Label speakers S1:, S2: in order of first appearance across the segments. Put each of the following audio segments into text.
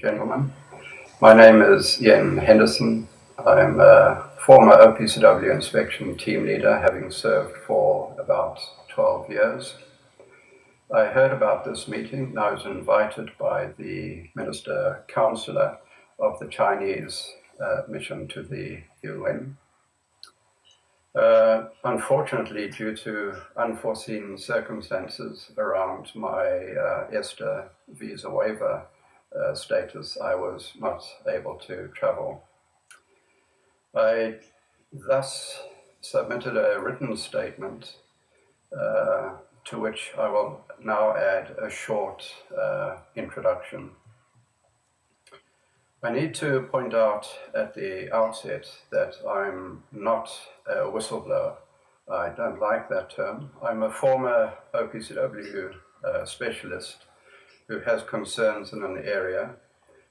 S1: gentlemen. My name is Ian Henderson. I'm a former OPCW inspection team leader, having served for about 12 years. I heard about this meeting and I was invited by the Minister Counselor of the Chinese mission to the UN. Unfortunately, due to unforeseen circumstances around my ESTA visa waiver status, I was not able to travel. I thus submitted a written statement to which I will now add a short introduction. I need to point out at the outset that I'm not a whistleblower. I don't like that term. I'm a former OPCW specialist who has concerns in an area,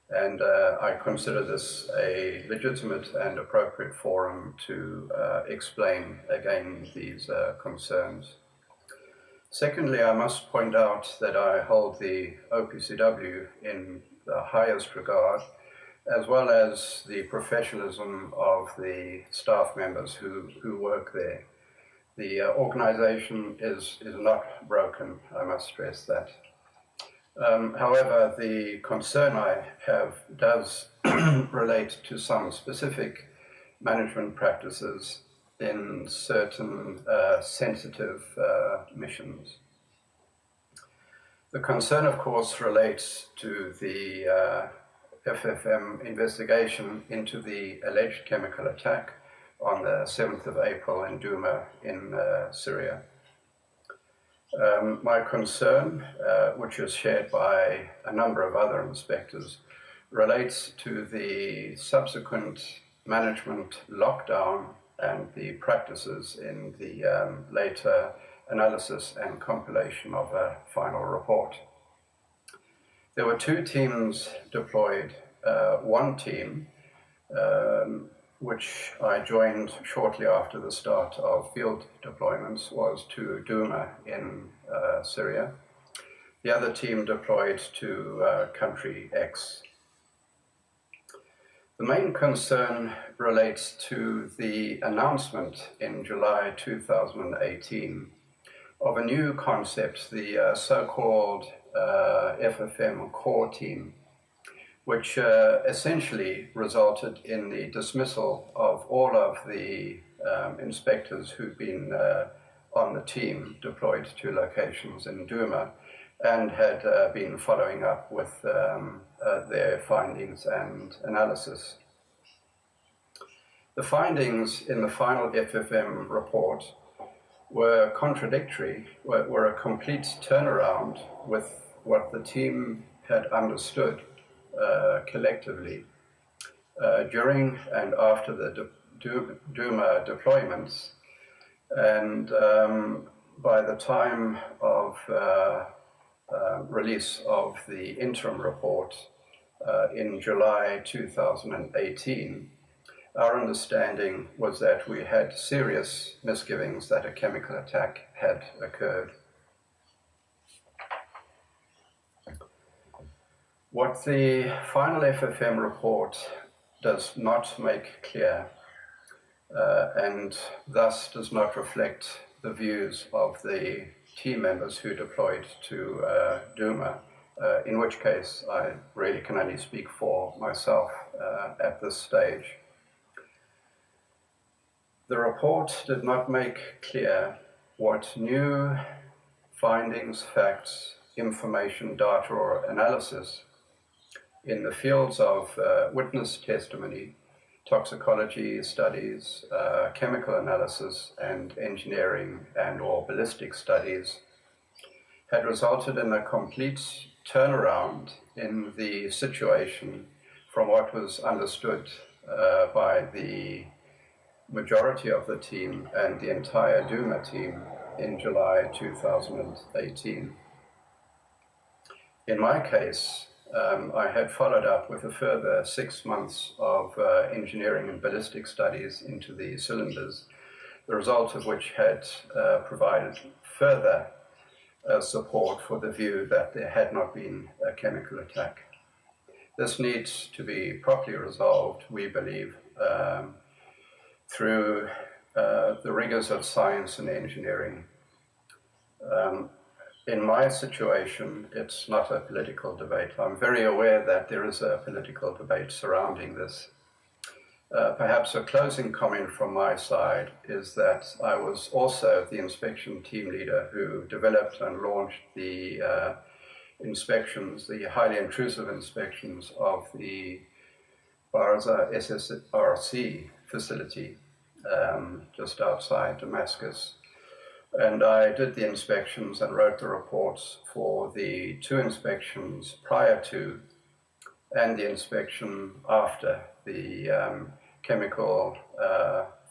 S1: and I consider this a legitimate and appropriate forum to explain again these concerns. Secondly, I must point out that I hold the OPCW in the highest regard, as well as the professionalism of the staff members who work there. The organization is not broken, I must stress that. However, the concern I have does relate to some specific management practices in certain sensitive missions. The concern, of course, relates to the FFM investigation into the alleged chemical attack on the 7th of April in Douma in Syria. My concern, which is shared by a number of other inspectors, relates to the subsequent management lockdown and the practices in the later analysis and compilation of a final report. There were two teams deployed. One team, which I joined shortly after the start of field deployments, was to Douma in Syria. The other team deployed to country X. The main concern relates to the announcement in July 2018 of a new concept, the so-called FFM core team, which essentially resulted in the dismissal of all of the inspectors who'd been on the team deployed to locations in Douma and had been following up with their findings and analysis. The findings in the final FFM report were contradictory, were a complete turnaround with what the team had understood collectively during and after the Douma deployments, and by the time of release of the interim report in July 2018, our understanding was that we had serious misgivings that a chemical attack had occurred. What the final FFM report does not make clear, and thus does not reflect the views of the team members who deployed to Douma, in which case I really can only speak for myself at this stage. The report did not make clear what new findings, facts, information, data, or analysis in the fields of witness testimony, toxicology studies, chemical analysis, and engineering and/or ballistic studies had resulted in a complete turnaround in the situation from what was understood by the majority of the team and the entire Douma team in July 2018. In my case, I had followed up with a further 6 months of engineering and ballistic studies into the cylinders, the result of which had provided further support for the view that there had not been a chemical attack. This needs to be properly resolved, we believe, through the rigors of science and engineering. In my situation, it's not a political debate. I'm very aware that there is a political debate surrounding this. Perhaps a closing comment from my side is that I was also the inspection team leader who developed and launched the inspections, the highly intrusive inspections of the Barza SSRC facility just outside Damascus. And I did the inspections and wrote the reports for the 2 inspections prior to and the inspection after the chemical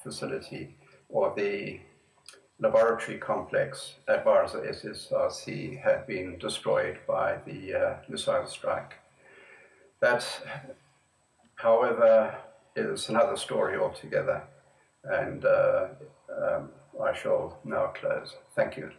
S1: facility or the laboratory complex at Barza SSRC had been destroyed by the missile strike. That, however, is another story altogether, and I shall now close. Thank you.